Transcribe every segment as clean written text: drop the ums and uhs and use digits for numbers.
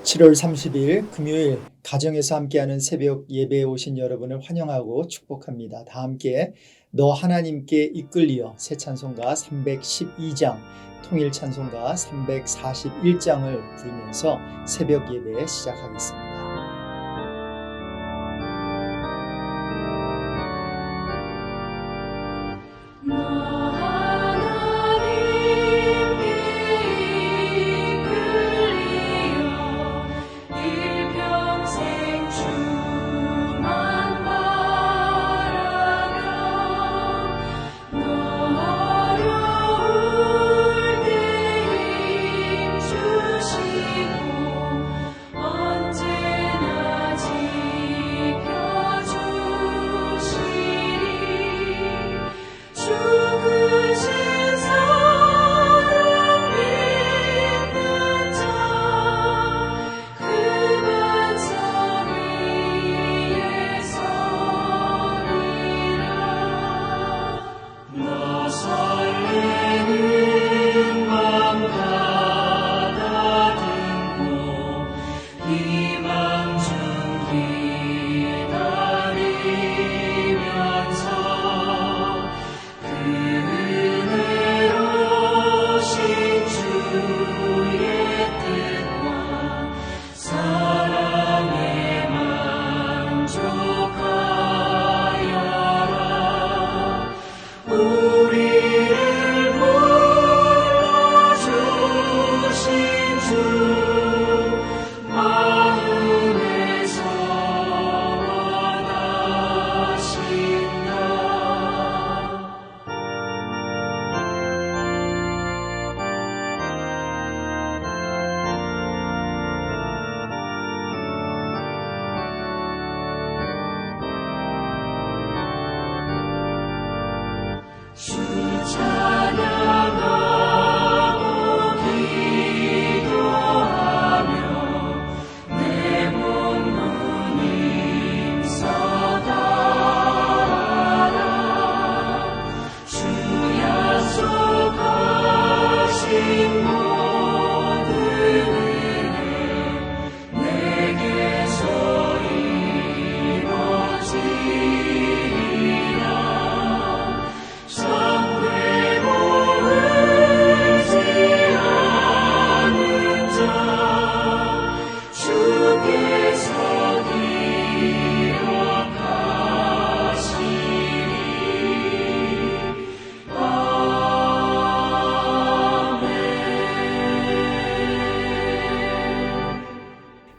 7월 30일 금요일 가정에서 함께하는 새벽 예배에 오신 여러분을 환영하고 축복합니다. 다 함께 너 하나님께 이끌리어 새 찬송가 312장, 통일 찬송가 341장을 부르면서 새벽 예배 시작하겠습니다.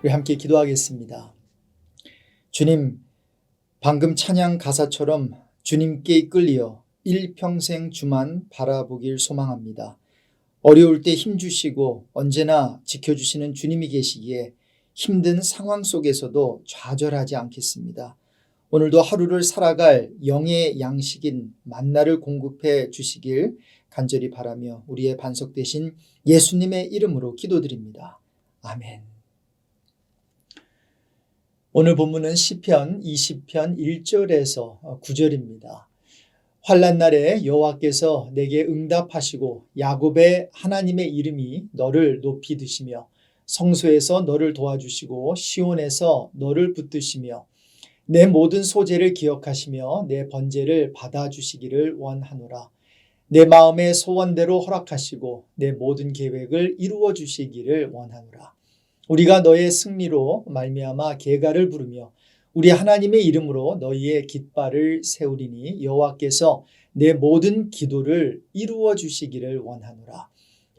우리 함께 기도하겠습니다. 주님, 방금 찬양 가사처럼 주님께 이끌리어 일평생 주만 바라보길 소망합니다. 어려울 때 힘주시고 언제나 지켜주시는 주님이 계시기에 힘든 상황 속에서도 좌절하지 않겠습니다. 오늘도 하루를 살아갈 영의 양식인 만나를 공급해 주시길 간절히 바라며 우리의 반석 되신 예수님의 이름으로 기도드립니다. 아멘. 오늘 본문은 시편 20편 1절에서 9절입니다. 환난 날에 여호와께서 내게 응답하시고 야곱의 하나님의 이름이 너를 높이 드시며 성소에서 너를 도와주시고 시온에서 너를 붙드시며 내 모든 소재를 기억하시며 내 번제를 받아주시기를 원하노라. 내 마음의 소원대로 허락하시고 내 모든 계획을 이루어 주시기를 원하노라. 우리가 너의 승리로 말미암아 계가를 부르며 우리 하나님의 이름으로 너희의 깃발을 세우리니 여호와께서 내 모든 기도를 이루어 주시기를 원하노라.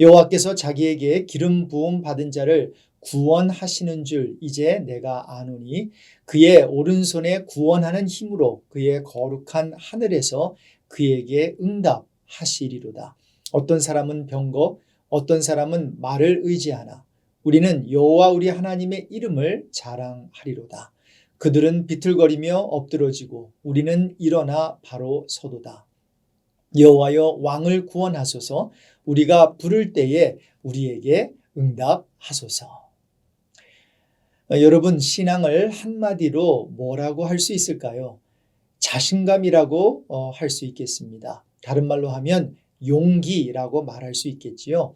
여호와께서 자기에게 기름 부음 받은 자를 구원하시는 줄 이제 내가 아노니 그의 오른손에 구원하는 힘으로 그의 거룩한 하늘에서 그에게 응답하시리로다. 어떤 사람은 병거, 어떤 사람은 말을 의지하나 우리는 여호와 우리 하나님의 이름을 자랑하리로다. 그들은 비틀거리며 엎드러지고 우리는 일어나 바로 서도다. 여호와여 왕을 구원하소서. 우리가 부를 때에 우리에게 응답하소서. 여러분, 신앙을 한마디로 뭐라고 할 수 있을까요? 자신감이라고 할 수 있겠습니다. 다른 말로 하면 용기라고 말할 수 있겠지요.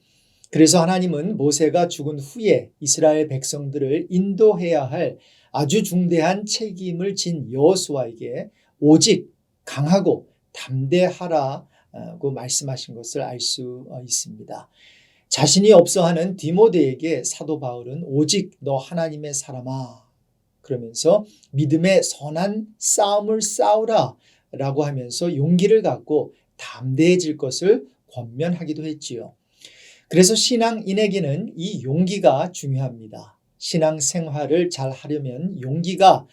그래서 하나님은 모세가 죽은 후에 이스라엘 백성들을 인도해야 할 아주 중대한 책임을 진 여호수아에게 오직 강하고 담대하라고 말씀하신 것을 알 수 있습니다. 자신이 없어하는 디모데에게 사도 바울은 오직 너 하나님의 사람아 그러면서 믿음의 선한 싸움을 싸우라 라고 하면서 용기를 갖고 담대해질 것을 권면하기도 했지요. 그래서 신앙인에게는 이 용기가 중요합니다. 신앙 생활을 잘 하려면 용기가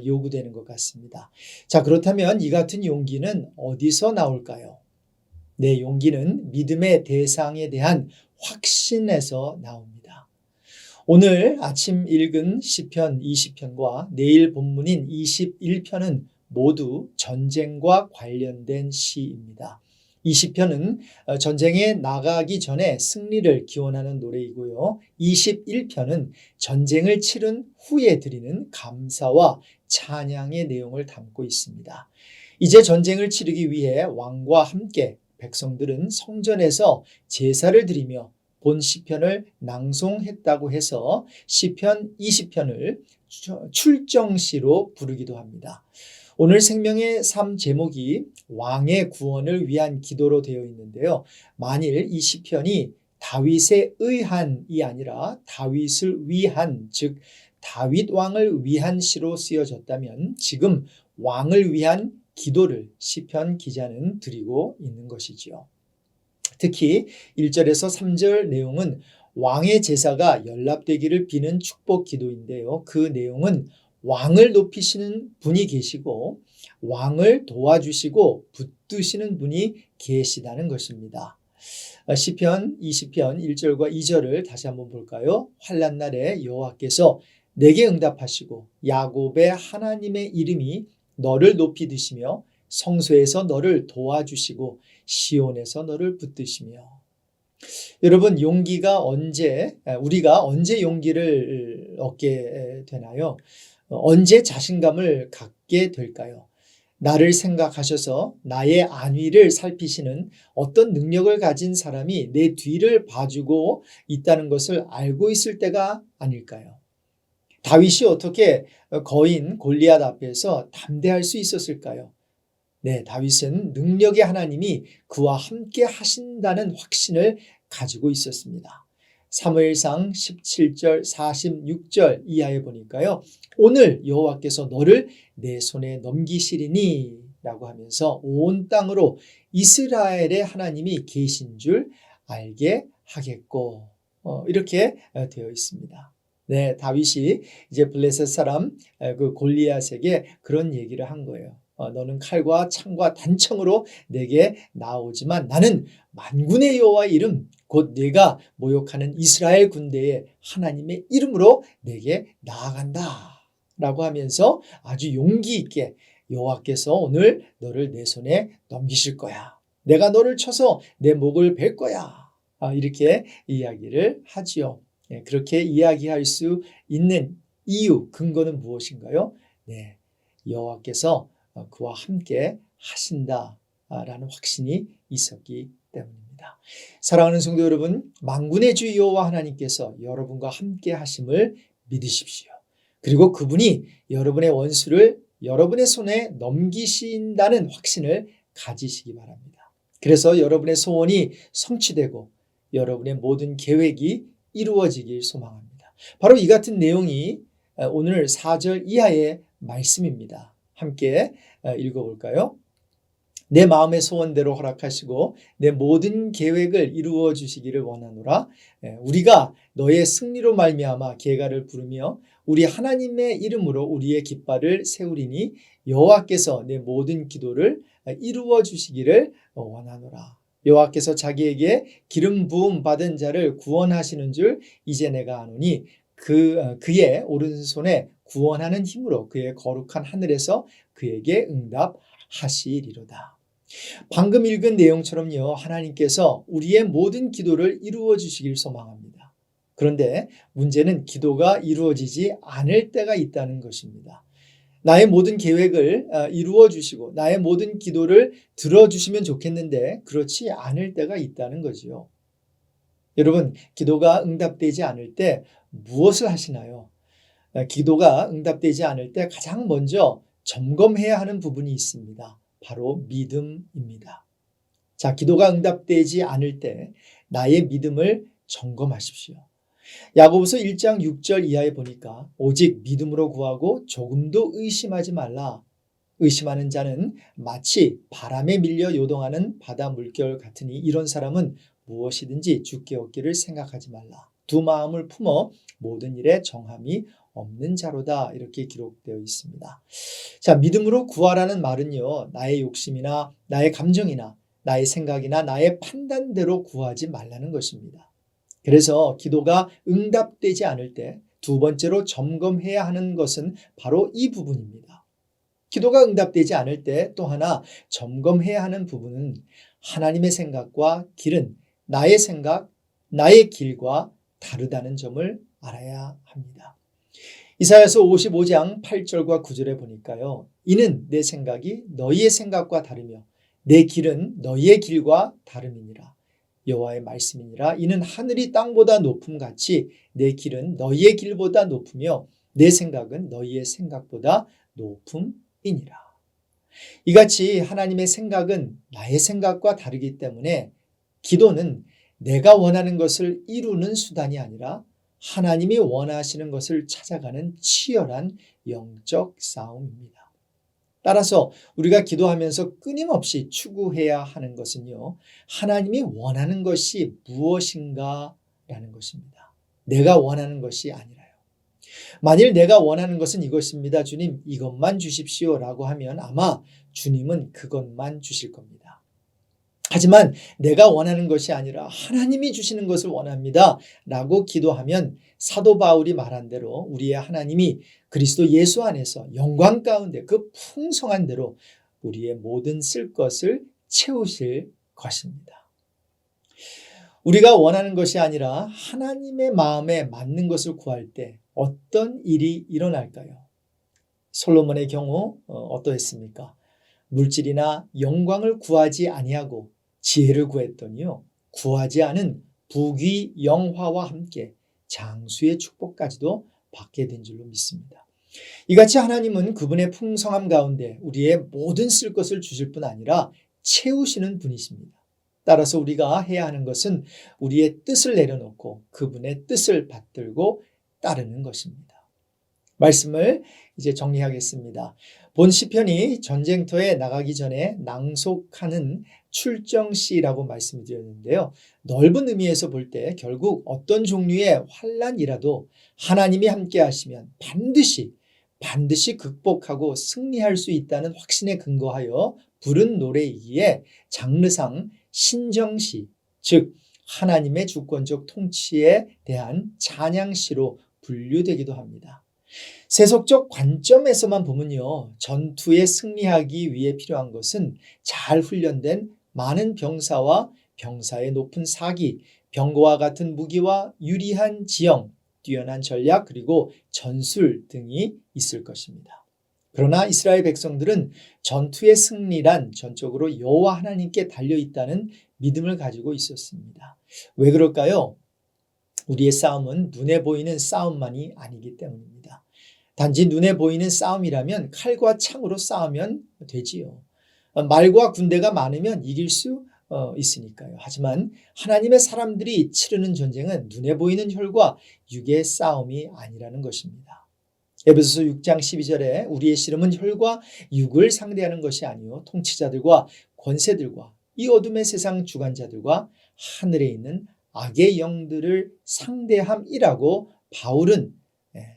요구되는 것 같습니다. 자, 그렇다면 이 같은 용기는 어디서 나올까요? 내 용기는 믿음의 대상에 대한 확신에서 나옵니다. 오늘 아침 읽은 시편 20편과 내일 본문인 21편은 모두 전쟁과 관련된 시입니다. 20편은 전쟁에 나가기 전에 승리를 기원하는 노래이고요. 21편은 전쟁을 치른 후에 드리는 감사와 찬양의 내용을 담고 있습니다. 이제 전쟁을 치르기 위해 왕과 함께 백성들은 성전에서 제사를 드리며 본 시편을 낭송했다고 해서 시편 20편을 출정시로 부르기도 합니다. 오늘 생명의 삶 제목이 왕의 구원을 위한 기도로 되어 있는데요. 만일 이 시편이 다윗에 의한이 아니라 다윗을 위한, 즉 다윗 왕을 위한 시로 쓰여졌다면 지금 왕을 위한 기도를 시편 기자는 드리고 있는 것이지요. 특히 1절에서 3절 내용은 왕의 제사가 연락되기를 비는 축복 기도인데요. 그 내용은 왕을 높이시는 분이 계시고 왕을 도와주시고 붙드시는 분이 계시다는 것입니다. 시편 20편 1절과 2절을 다시 한번 볼까요? 환난 날에 여호와께서 내게 응답하시고 야곱의 하나님의 이름이 너를 높이 드시며 성소에서 너를 도와주시고 시온에서 너를 붙드시며. 여러분, 우리가 언제 용기를 얻게 되나요? 언제 자신감을 갖게 될까요? 나를 생각하셔서 나의 안위를 살피시는 어떤 능력을 가진 사람이 내 뒤를 봐주고 있다는 것을 알고 있을 때가 아닐까요? 다윗이 어떻게 거인 골리앗 앞에서 담대할 수 있었을까요? 네, 다윗은 능력의 하나님이 그와 함께 하신다는 확신을 가지고 있었습니다. 사무엘상 17절 46절 이하에 보니까요. 오늘 여호와께서 너를 내 손에 넘기시리니 라고 하면서 온 땅으로 이스라엘의 하나님이 계신 줄 알게 하겠고 이렇게 되어 있습니다. 네, 다윗이 이제 블레셋 사람 그 골리앗에게 그런 얘기를 한 거예요. 너는 칼과 창과 단청으로 내게 나오지만 나는 만군의 여호와의 이름 곧 내가 모욕하는 이스라엘 군대의 하나님의 이름으로 내게 나아간다 라고 하면서 아주 용기 있게 여호와께서 오늘 너를 내 손에 넘기실 거야. 내가 너를 쳐서 내 목을 벨 거야. 이렇게 이야기를 하지요. 그렇게 이야기할 수 있는 이유, 근거는 무엇인가요? 네, 여호와께서 그와 함께 하신다라는 확신이 있었기 때문입니다. 사랑하는 성도 여러분, 만군의 주 여호와 하나님께서 여러분과 함께 하심을 믿으십시오. 그리고 그분이 여러분의 원수를 여러분의 손에 넘기신다는 확신을 가지시기 바랍니다. 그래서 여러분의 소원이 성취되고 여러분의 모든 계획이 이루어지길 소망합니다. 바로 이 같은 내용이 오늘 4절 이하의 말씀입니다. 함께 읽어볼까요? 내 마음의 소원대로 허락하시고 내 모든 계획을 이루어 주시기를 원하노라. 우리가 너의 승리로 말미암아 계가를 부르며 우리 하나님의 이름으로 우리의 깃발을 세우리니 여호와께서 내 모든 기도를 이루어 주시기를 원하노라. 여호와께서 자기에게 기름 부음 받은 자를 구원하시는 줄 이제 내가 아노니 그의 오른손에 구원하는 힘으로 그의 거룩한 하늘에서 그에게 응답하시리로다. 방금 읽은 내용처럼요, 하나님께서 우리의 모든 기도를 이루어 주시길 소망합니다. 그런데 문제는 기도가 이루어지지 않을 때가 있다는 것입니다. 나의 모든 계획을 이루어 주시고 나의 모든 기도를 들어주시면 좋겠는데 그렇지 않을 때가 있다는 거지요. 여러분, 기도가 응답되지 않을 때 무엇을 하시나요? 기도가 응답되지 않을 때 가장 먼저 점검해야 하는 부분이 있습니다. 바로 믿음입니다. 자, 기도가 응답되지 않을 때 나의 믿음을 점검하십시오. 야고보서 1장 6절 이하에 보니까 오직 믿음으로 구하고 조금도 의심하지 말라. 의심하는 자는 마치 바람에 밀려 요동하는 바다 물결 같으니 이런 사람은 무엇이든지 주께 얻기를 생각하지 말라. 두 마음을 품어 모든 일에 정함이 없는 자로다. 이렇게 기록되어 있습니다. 자, 믿음으로 구하라는 말은요, 나의 욕심이나 나의 감정이나 나의 생각이나 나의 판단대로 구하지 말라는 것입니다. 그래서 기도가 응답되지 않을 때 두 번째로 점검해야 하는 것은 바로 이 부분입니다. 기도가 응답되지 않을 때 또 하나 점검해야 하는 부분은 하나님의 생각과 길은 나의 생각, 나의 길과 다르다는 점을 알아야 합니다. 이사야서 55장 8절과 9절에 보니까요. 이는 내 생각이 너희의 생각과 다르며 내 길은 너희의 길과 다름이니라. 여호와의 말씀이니라. 이는 하늘이 땅보다 높음같이 내 길은 너희의 길보다 높으며 내 생각은 너희의 생각보다 높음이니라. 이같이 하나님의 생각은 나의 생각과 다르기 때문에 기도는 내가 원하는 것을 이루는 수단이 아니라 하나님이 원하시는 것을 찾아가는 치열한 영적 싸움입니다. 따라서 우리가 기도하면서 끊임없이 추구해야 하는 것은요, 하나님이 원하는 것이 무엇인가라는 것입니다. 내가 원하는 것이 아니라요. 만일 내가 원하는 것은 이것입니다. 주님, 이것만 주십시오 라고 하면 아마 주님은 그것만 주실 겁니다. 하지만 내가 원하는 것이 아니라 하나님이 주시는 것을 원합니다 라고 기도하면 사도 바울이 말한 대로 우리의 하나님이 그리스도 예수 안에서 영광 가운데 그 풍성한 대로 우리의 모든 쓸 것을 채우실 것입니다. 우리가 원하는 것이 아니라 하나님의 마음에 맞는 것을 구할 때 어떤 일이 일어날까요? 솔로몬의 경우 어떠했습니까? 물질이나 영광을 구하지 아니하고 지혜를 구했더니요, 구하지 않은 부귀 영화와 함께 장수의 축복까지도 받게 된 줄로 믿습니다. 이같이 하나님은 그분의 풍성함 가운데 우리의 모든 쓸 것을 주실 뿐 아니라 채우시는 분이십니다. 따라서 우리가 해야 하는 것은 우리의 뜻을 내려놓고 그분의 뜻을 받들고 따르는 것입니다. 말씀을 이제 정리하겠습니다. 본 시편이 전쟁터에 나가기 전에 낭독하는 출정시라고 말씀드렸는데요. 넓은 의미에서 볼 때 결국 어떤 종류의 환난이라도 하나님이 함께 하시면 반드시 극복하고 승리할 수 있다는 확신에 근거하여 부른 노래이기에 장르상 신정시, 즉 하나님의 주권적 통치에 대한 찬양시로 분류되기도 합니다. 세속적 관점에서만 보면요, 전투에 승리하기 위해 필요한 것은 잘 훈련된 많은 병사와 병사의 높은 사기, 병거와 같은 무기와 유리한 지형, 뛰어난 전략 그리고 전술 등이 있을 것입니다. 그러나 이스라엘 백성들은 전투의 승리란 전적으로 여호와 하나님께 달려있다는 믿음을 가지고 있었습니다. 왜 그럴까요? 우리의 싸움은 눈에 보이는 싸움만이 아니기 때문입니다. 단지 눈에 보이는 싸움이라면 칼과 창으로 싸우면 되지요. 말과 군대가 많으면 이길 수 있으니까요. 하지만 하나님의 사람들이 치르는 전쟁은 눈에 보이는 혈과 육의 싸움이 아니라는 것입니다. 에베소서 6장 12절에 우리의 씨름은 혈과 육을 상대하는 것이 아니요 통치자들과 권세들과 이 어둠의 세상 주관자들과 하늘에 있는 악의 영들을 상대함이라고 바울은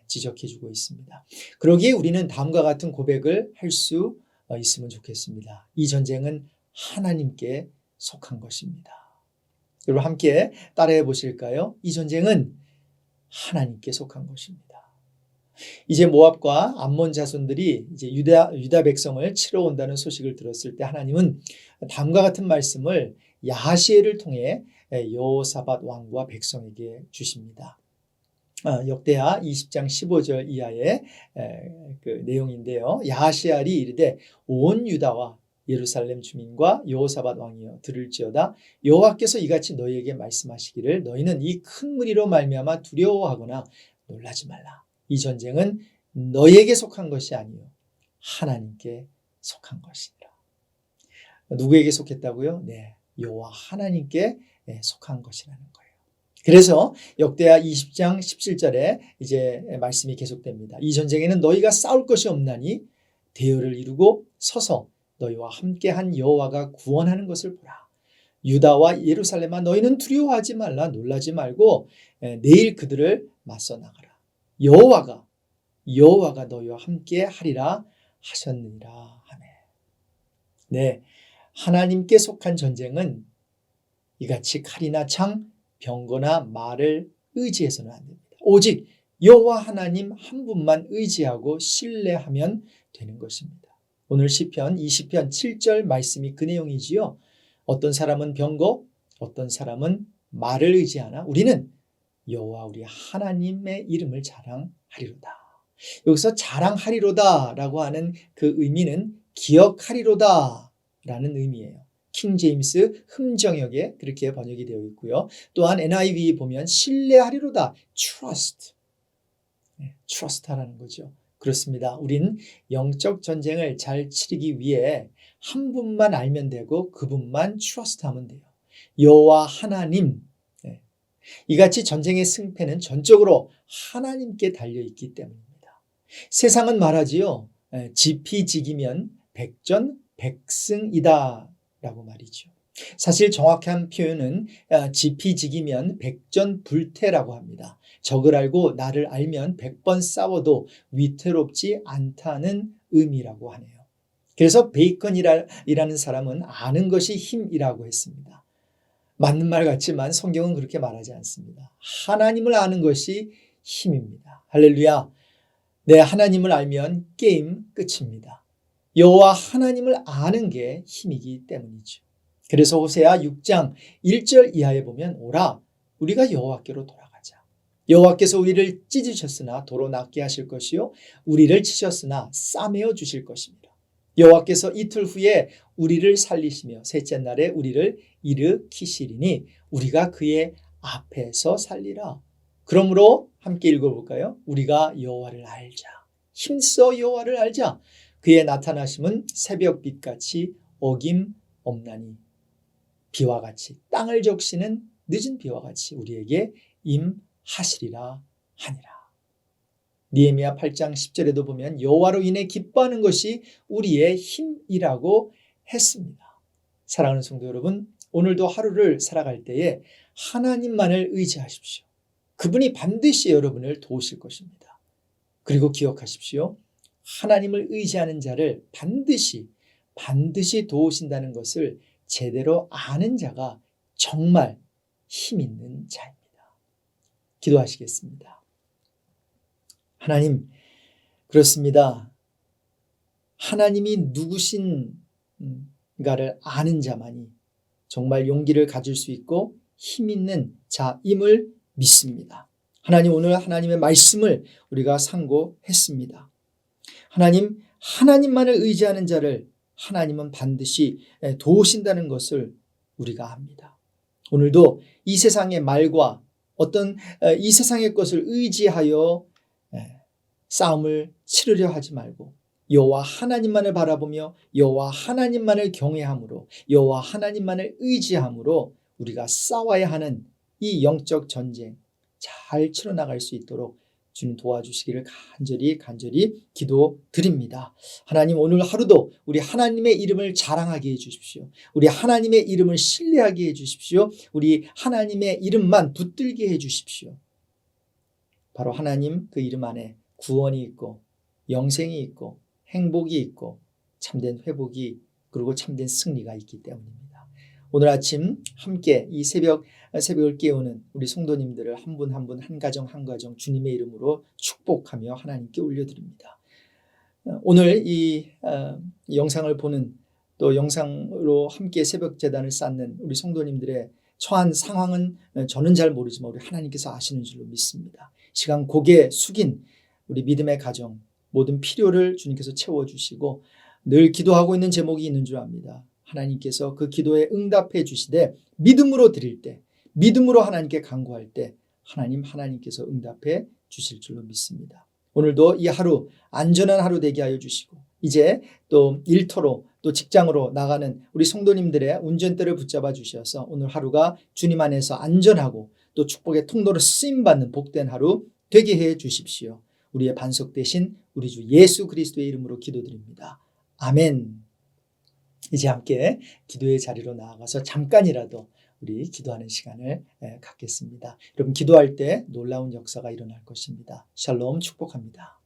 지적해주고 있습니다. 그러기에 우리는 다음과 같은 고백을 할 수 있으면 좋겠습니다. 이 전쟁은 하나님께 속한 것입니다. 여러분 함께 따라해 보실까요? 이 전쟁은 하나님께 속한 것입니다. 이제 모압과 암몬 자손들이 이제 유다 백성을 치러 온다는 소식을 들었을 때 하나님은 다음과 같은 말씀을 야하시엘을 통해 여호사밧 왕과 백성에게 주십니다. 역대하 20장 15절 이하의 그 내용인데요. 야하시엘이 이르되 온 유다와 예루살렘 주민과 여호사밧 왕이여 들을지어다. 여호와께서 이같이 너희에게 말씀하시기를 너희는 이 큰 무리로 말미암아 두려워하거나 놀라지 말라. 이 전쟁은 너희에게 속한 것이 아니요 하나님께 속한 것이니라. 누구에게 속했다고요? 네, 여호와 하나님께 속한 것이라는 거예요. 그래서 역대하 20장 17절에 이제 말씀이 계속됩니다. 이 전쟁에는 너희가 싸울 것이 없나니 대열을 이루고 서서 너희와 함께한 여호와가 구원하는 것을 보라. 유다와 예루살렘아 너희는 두려워하지 말라. 놀라지 말고 내일 그들을 맞서 나가라. 여호와가 너희와 함께 하리라 하셨느니라. 아멘. 네, 하나님께 속한 전쟁은 이같이 칼이나 창, 병거나 말을 의지해서는 안 됩니다. 오직 여호와 하나님 한 분만 의지하고 신뢰하면 되는 것입니다. 오늘 시편 20편 7절 말씀이 그 내용이지요. 어떤 사람은 병거, 어떤 사람은 말을 의지하나 우리는 여호와 우리 하나님의 이름을 자랑하리로다. 여기서 자랑하리로다라고 하는 그 의미는 기억하리로다라는 의미예요. 킹 제임스 흠정역에 그렇게 번역이 되어 있고요. 또한 NIV 보면 신뢰하리로다. trust. trust하라는 거죠. 그렇습니다. 우린 영적 전쟁을 잘 치르기 위해 한 분만 알면 되고 그분만 trust하면 돼요. 여호와 하나님. 이같이 전쟁의 승패는 전적으로 하나님께 달려있기 때문입니다. 세상은 말하지요. 지피지기면 백전백승이다 라고 말이죠. 사실 정확한 표현은 지피지기면 백전불태라고 합니다. 적을 알고 나를 알면 100번 싸워도 위태롭지 않다는 의미라고 하네요. 그래서 베이컨이라는 사람은 아는 것이 힘이라고 했습니다. 맞는 말 같지만 성경은 그렇게 말하지 않습니다. 하나님을 아는 것이 힘입니다. 할렐루야. 네, 하나님을 알면 게임 끝입니다. 여호와 하나님을 아는 게 힘이기 때문이죠. 그래서 호세아 6장 1절 이하에 보면 오라 우리가 여호와께로 돌아가자. 여호와께서 우리를 찢으셨으나 도로 낫게 하실 것이요 우리를 치셨으나 싸매어 주실 것입니다. 여호와께서 이틀 후에 우리를 살리시며 셋째 날에 우리를 일으키시리니 우리가 그의 앞에서 살리라. 그러므로 함께 읽어볼까요? 우리가 여호와를 알자. 힘써 여호와를 알자. 그의 나타나심은 새벽빛같이 어김없나니 비와 같이 땅을 적시는 늦은 비와 같이 우리에게 임하시리라 하니라. 느헤미야 8장 10절에도 보면 여호와로 인해 기뻐하는 것이 우리의 힘이라고 했습니다. 사랑하는 성도 여러분, 오늘도 하루를 살아갈 때에 하나님만을 의지하십시오. 그분이 반드시 여러분을 도우실 것입니다. 그리고 기억하십시오. 하나님을 의지하는 자를 반드시 도우신다는 것을 제대로 아는 자가 정말 힘 있는 자입니다. 기도하시겠습니다. 하나님, 그렇습니다. 하나님이 누구신가를 아는 자만이 정말 용기를 가질 수 있고 힘 있는 자임을 믿습니다. 하나님, 오늘 하나님의 말씀을 우리가 상고했습니다. 하나님, 하나님만을 의지하는 자를 하나님은 반드시 도우신다는 것을 우리가 압니다. 오늘도 이 세상의 말과 어떤 이 세상의 것을 의지하여 싸움을 치르려 하지 말고 여호와 하나님만을 바라보며 여호와 하나님만을 경외함으로 여호와 하나님만을 의지함으로 우리가 싸워야 하는 이 영적 전쟁 잘 치러나갈 수 있도록 주님 도와주시기를 간절히 기도드립니다. 하나님, 오늘 하루도 우리 하나님의 이름을 자랑하게 해주십시오. 우리 하나님의 이름을 신뢰하게 해주십시오. 우리 하나님의 이름만 붙들게 해주십시오. 바로 하나님 그 이름 안에 구원이 있고 영생이 있고 행복이 있고 참된 회복이 그리고 참된 승리가 있기 때문입니다. 오늘 아침 함께 이 새벽을 깨우는 우리 성도님들을 한 분 한 분 한 가정 한 가정 주님의 이름으로 축복하며 하나님께 올려드립니다. 오늘 이 영상을 보는 또 영상으로 함께 새벽 제단을 쌓는 우리 성도님들의 처한 상황은 저는 잘 모르지만 우리 하나님께서 아시는 줄로 믿습니다. 시간 고개 숙인 우리 믿음의 가정 모든 필요를 주님께서 채워주시고 늘 기도하고 있는 제목이 있는 줄 압니다. 하나님께서 그 기도에 응답해 주시되 믿음으로 드릴 때, 믿음으로 하나님께 간구할 때 하나님께서 응답해 주실 줄로 믿습니다. 오늘도 이 하루 안전한 하루 되게 하여 주시고 이제 또 일터로 또 직장으로 나가는 우리 성도님들의 운전대를 붙잡아 주셔서 오늘 하루가 주님 안에서 안전하고 또 축복의 통로로 쓰임받는 복된 하루 되게 해 주십시오. 우리의 반석 되신 우리 주 예수 그리스도의 이름으로 기도드립니다. 아멘. 이제 함께 기도의 자리로 나아가서 잠깐이라도 우리 기도하는 시간을 갖겠습니다. 여러분 기도할 때 놀라운 역사가 일어날 것입니다. 샬롬 축복합니다.